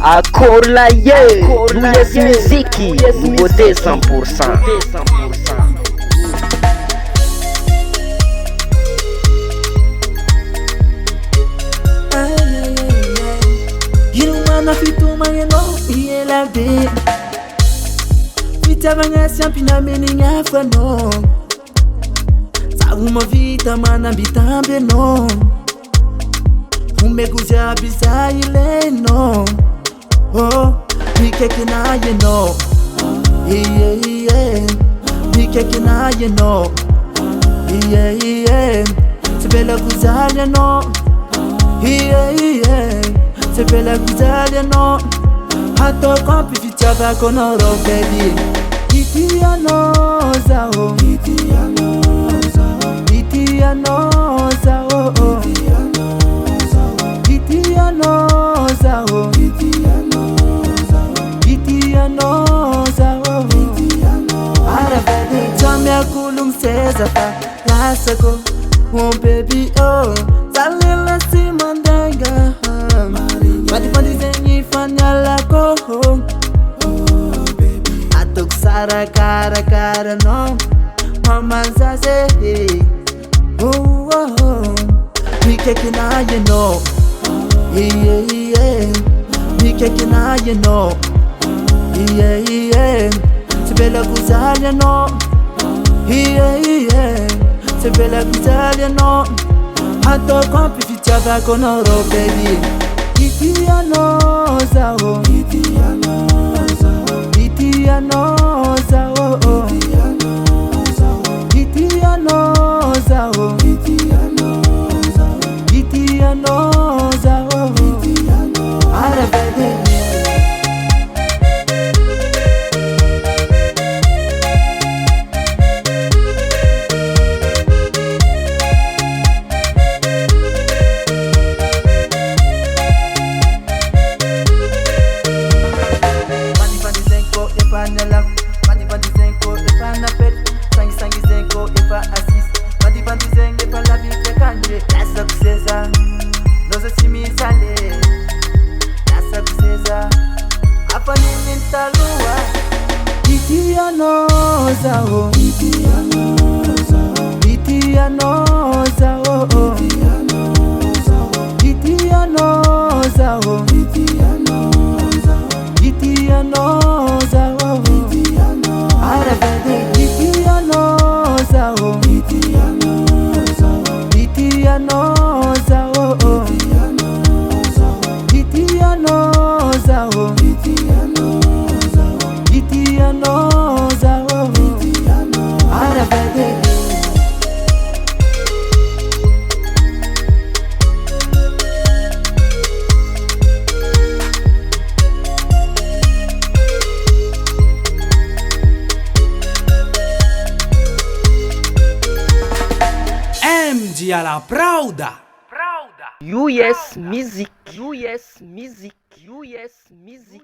Accord la US Miziki, nouveauté 100%. Girumana fitu mangeno iela be Vita vanga siampina meninga fano Savuma vita mana bitambe no Umekuja bisa ile no Oh, mikeke na ye no Mikeke na ye no Sebela kuzalia no Sebela kuzalia no Hato kompi fichava konoro baby Itia no zao Itia no zao Itia no zao Itia no zao Arabede Jamia kulung sezafa Lasako Oh baby oh Zalila si mandanga Padi padi zenyi fanyala ko Oh baby Atuk sara kara kara no Mama zaze Oh oh oh Mikeke na ye no Mikeke na ye no Sebela kuzalia no Sebela kuzalia no Hato kompi fichava konoro baby Itia no zao Itia no zao Itia no zao Itia no zao Itia no zao Arabede Itia no zao Itia no zao Itia no zao Itia no zao Itia no zao Arabede Itia no zao Itia no zao Itia no zao Itia no zao Itia no zao Arabede MG alla Prauda US Music, US Music, US Music.